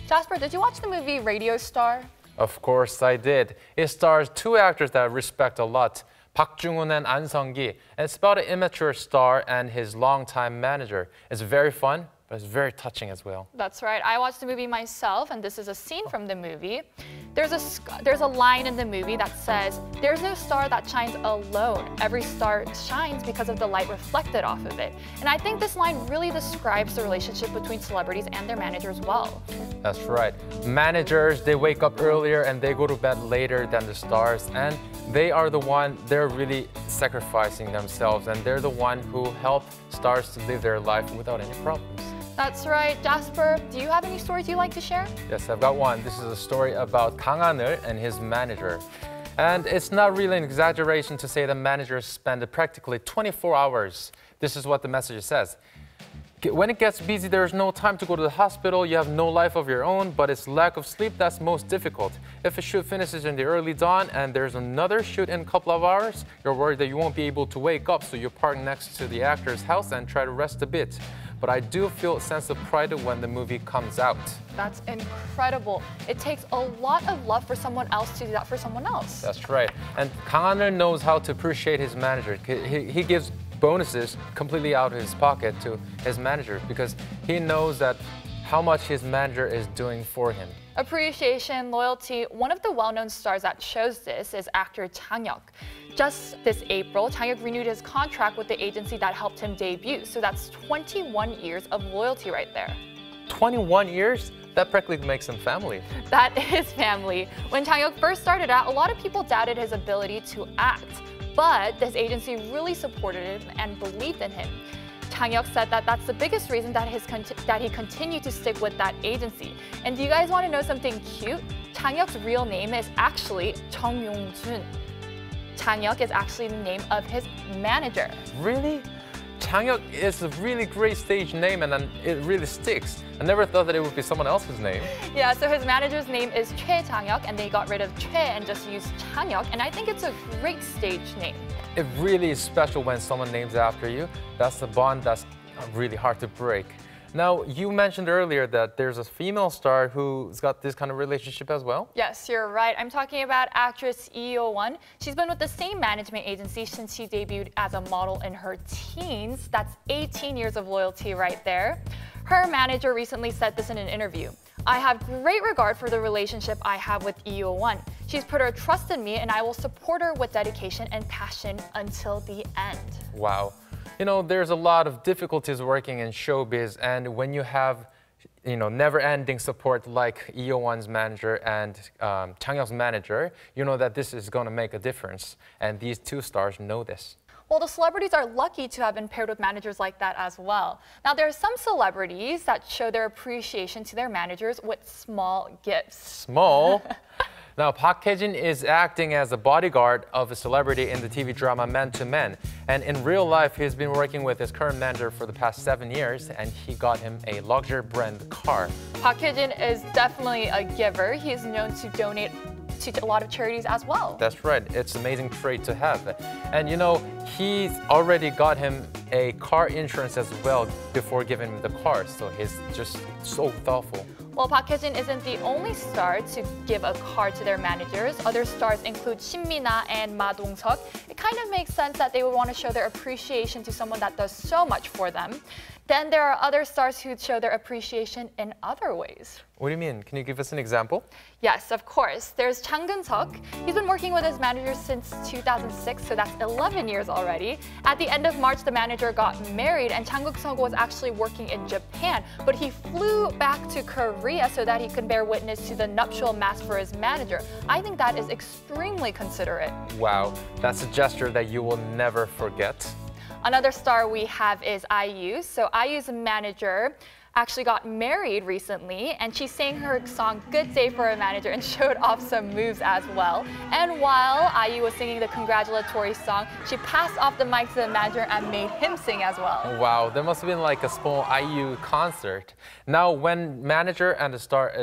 Jasper, did you watch the movie Radio Star? Of course I did. It stars two actors that I respect a lot, Park Joong-hoon and An Sung-gi. And it's about an immature star and his longtime manager. It's very fun, but it's very touching as well. That's right. I watched the movie myself, and this is a scene from the movie. There's a line in the movie that says, "There's no star that shines alone. Every star shines because of the light reflected off of it." And I think this line really describes the relationship between celebrities and their managers well. That's right. Managers, they wake up earlier and they go to bed later than the stars, and they're really sacrificing themselves, and they're the one who help stars to live their life without any problems. That's right. Jasper, do you have any stories you'd like to share? Yes, I've got one. This is a story about Kang Han-il and his manager. And it's not really an exaggeration to say that managers spend practically 24 hours. This is what the message says. When it gets busy, there's no time to go to the hospital, you have no life of your own, but it's lack of sleep that's most difficult. If a shoot finishes in the early dawn and there's another shoot in a couple of hours, you're worried that you won't be able to wake up, so you park next to the actor's house and try to rest a bit. But I do feel a sense of pride when the movie comes out. That's incredible. It takes a lot of love for someone else to do that for someone else. That's right. And Kang Han-il knows how to appreciate his manager. He gives bonuses completely out of his pocket to his manager because he knows that how much his manager is doing for him. Appreciation, loyalty. One of the well-known stars that shows this is actor Jang Hyuk. Just this April, Jang Hyuk renewed his contract with the agency that helped him debut. So that's 21 years of loyalty right there. 21 years? That practically makes him family. That is family. When Jang Hyuk first started out, a lot of people doubted his ability to act. But this agency really supported him and believed in him. Jang Hyuk said that that's the biggest reason that he continued to stick with that agency. And do you guys want to know something cute? Jang Hyuk's real name is actually Joong-hoon. Jang Hyuk is actually the name of his manager. Really? Jang Hyuk is a really great stage name, and it really sticks. I never thought that it would be someone else's name. Yeah, so his manager's name is Choi Jang Hyuk, and they got rid of Choi and just used Jang Hyuk, and I think it's a great stage name. It really is special when someone names after you. That's a bond that's really hard to break. Now, you mentioned earlier that there's a female star who's got this kind of relationship as well? Yes, you're right. I'm talking about actress Lee Yo-won. She's been with the same management agency since she debuted as a model in her teens. That's 18 years of loyalty right there. Her manager recently said this in an interview. "I have great regard for the relationship I have with Lee Yo-won. She's put her trust in me, and I will support her with dedication and passion until the end." Wow. You know, there's a lot of difficulties working in showbiz, and when you have, never-ending support like Lee Yo-won's manager and Jang Hyuk's manager, you know that this is going to make a difference, and these two stars know this. Well, the celebrities are lucky to have been paired with managers like that as well. Now, there are some celebrities that show their appreciation to their managers with small gifts. Small? Now, Park Hae-jin is acting as a bodyguard of a celebrity in the TV drama Man to Man. And in real life, he's been working with his current manager for the past 7 years, and he got him a luxury brand car. Park Hae-jin is definitely a giver. He's known to donate to a lot of charities as well. That's right. It's an amazing trait to have. And he's already got him a car insurance as well before giving him the car. So he's just so thoughtful. Well, Park Hae-jin isn't the only star to give a car to their managers. Other stars include Shin Mina and Ma Dong-seok. It kind of makes sense that they would want to show their appreciation to someone that does so much for them. Then there are other stars who show their appreciation in other ways. What do you mean? Can you give us an example? Yes, of course. There's Jang Keun-suk. He's been working with his manager since 2006, so that's 11 years already. At the end of March, the manager got married, and Jang Keun-suk was actually working in Japan, but he flew back to Korea so that he could bear witness to the nuptial mass for his manager. I think that is extremely considerate. Wow, that's a gesture that you will never forget. Another star we have is IU. So IU's manager actually got married recently, and she sang her song Good Day for her manager and showed off some moves as well. And while IU was singing the congratulatory song, she passed off the mic to the manager and made him sing as well. Wow, there must have been like a small IU concert. Now, when manager and the star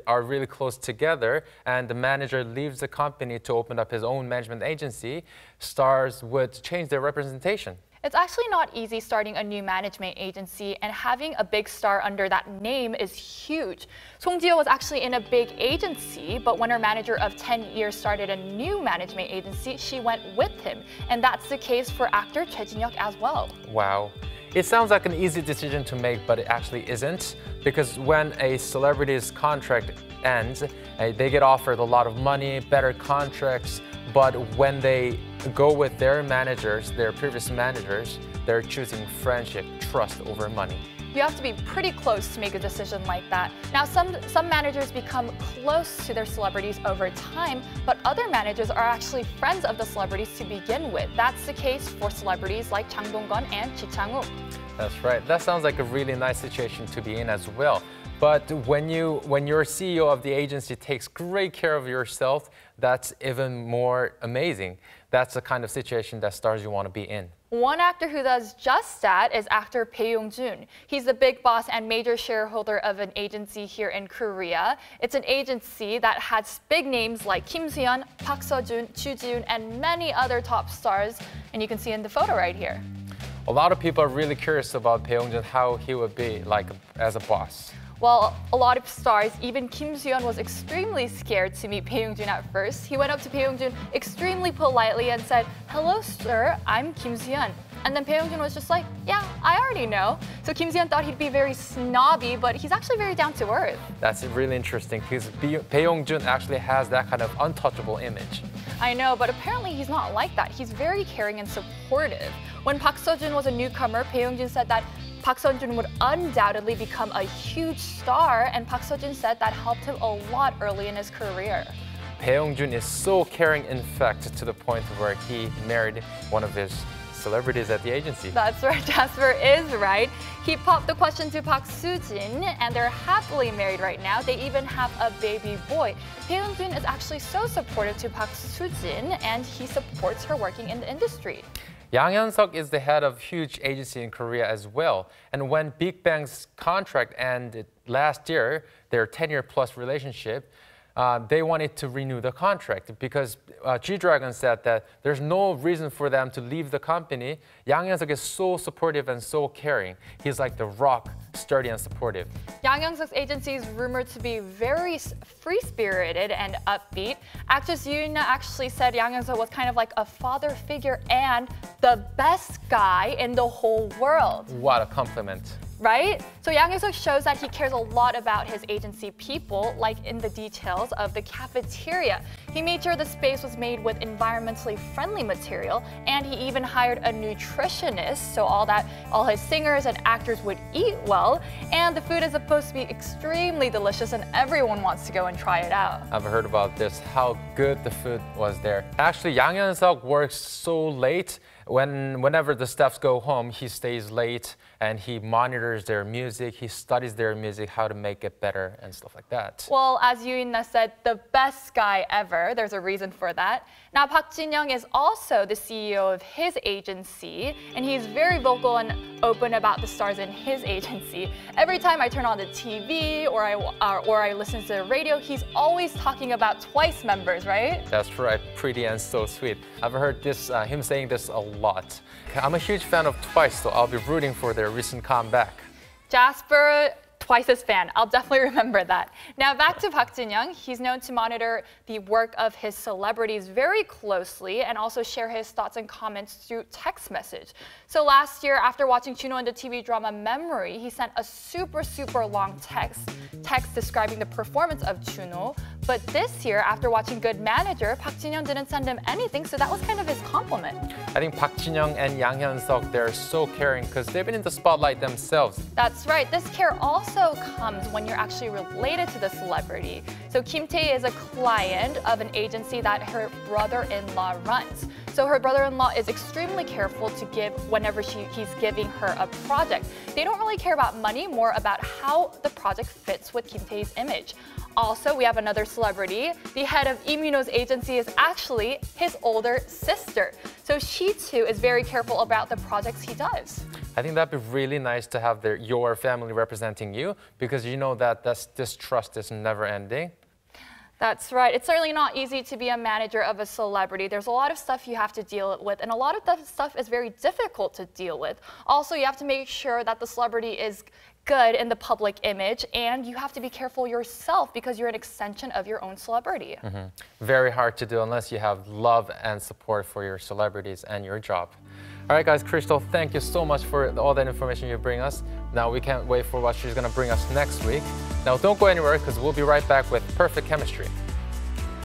are really close together, and the manager leaves the company to open up his own management agency, stars would change their representation. It's actually not easy starting a new management agency, and having a big star under that name is huge. Song Ji-hyo was actually in a big agency, but when her manager of 10 years started a new management agency, she went with him. And that's the case for actor Choi Jin-hyuk as well. Wow. It sounds like an easy decision to make, but it actually isn't. Because when a celebrity's contract ends, they get offered a lot of money, better contracts, but when they go with their managers, their previous managers, they're choosing friendship, trust over money. You have to be pretty close to make a decision like that. Now, some managers become close to their celebrities over time, but other managers are actually friends of the celebrities to begin with. That's the case for celebrities like Jang Dong-gun and Ji Chang-wook. That's right. That sounds like a really nice situation to be in as well. But when your CEO of the agency takes great care of yourself, that's even more amazing. That's the kind of situation that stars you want to be in. One actor who does just that is actor Bae Yong-jun. He's the big boss and major shareholder of an agency here in Korea. It's an agency that has big names like Kim Soo-hyun, Park Soo-jin, Chu Ji-hoon, and many other top stars. And you can see in the photo right here. A lot of people are really curious about Bae Yong-jun, how he would be like as a boss. Well, a lot of stars, even Kim Soo-hyun was extremely scared to meet Bae Yong-jun at first. He went up to Bae Yong-jun extremely politely and said, "Hello, sir, I'm Kim Soo-hyun." And then Bae Yong-jun was just like, "Yeah, I already know." So Kim Soo-hyun thought he'd be very snobby, but he's actually very down to earth. That's really interesting because Bae Yong-jun actually has that kind of untouchable image. I know, but apparently he's not like that. He's very caring and supportive. When Park Soo-jin was a newcomer, Bae Yong-jun said that Park Soo-jin would undoubtedly become a huge star, and Park Soo-jin said that helped him a lot early in his career. Bae Yong-jun is so caring, in fact, to the point where he married one of his celebrities at the agency. That's right, Jasper is right. He popped the question to Park Soo-jin, and they're happily married right now. They even have a baby boy. Bae Yong-jun is actually so supportive to Park Soo-jin, and he supports her working in the industry. Jang Hyuk is the head of huge agency in Korea as well. And when Big Bang's contract ended last year, their 10-year plus relationship, they wanted to renew the contract because G-Dragon said that there's no reason for them to leave the company. Jang Hyuk is so supportive and so caring. He's like the rock, sturdy and supportive. Jang Hyuk-suk's agency is rumored to be very free-spirited and upbeat. Actress Yoon actually said Jang Hyuk-suk was kind of like a father figure and the best guy in the whole world. What a compliment. Right? So Jang Hyuk-suk shows that he cares a lot about his agency people, like in the details of the cafeteria. He made sure the space was made with environmentally friendly material, and he even hired a nutritionist so all his singers and actors would eat well. And the food is supposed to be extremely delicious, and everyone wants to go and try it out. I've heard about this, how good the food was there. Actually, Jang Hyuk works so late. Whenever the staffs go home, he stays late and he monitors their music, he studies their music, how to make it better and stuff like that. Well, as Yoon said, the best guy ever. There's a reason for that. Now, Park Jin-young is also the CEO of his agency, and he's very vocal and open about the stars in his agency. Every time I turn on the TV or I listen to the radio, he's always talking about TWICE members, right? That's right, pretty and so sweet. I've heard him saying this a lot. I'm a huge fan of TWICE, so I'll be rooting for their recent comeback. Jasper, TWICE's fan. I'll definitely remember that. Now back to Park Jin-young. He's known to monitor the work of his celebrities very closely and also share his thoughts and comments through text message. So last year, after watching Joong-hoon in the TV drama Memory, he sent a super long text describing the performance of Joong-hoon. But this year, after watching Good Manager, Park Jin-young didn't send him anything, so that was kind of his compliment. I think Park Jin-young and Jang Hyuk, they're so caring because they've been in the spotlight themselves. That's right. This care also comes when you're actually related to the celebrity. So Kim Tae is a client of an agency that her brother-in-law runs. So her brother-in-law is extremely careful to give whenever he's giving her a project. They don't really care about money, more about how the project fits with Kim Tae's image. Also, we have another celebrity. The head of Lee Min-ho's agency is actually his older sister. So she too is very careful about the projects he does. I think that'd be really nice to have your family representing you because you know that this trust is never ending. That's right. It's certainly not easy to be a manager of a celebrity. There's a lot of stuff you have to deal with, and a lot of that stuff is very difficult to deal with. Also, you have to make sure that the celebrity is good in the public image, and you have to be careful yourself because you're an extension of your own celebrity. Very hard to do unless you have love and support for your celebrities and your job. All right, guys, Crystal, thank you so much for all that information you bring us. Now we can't wait for what she's going to bring us next week. Now don't go anywhere because we'll be right back with Perfect Chemistry.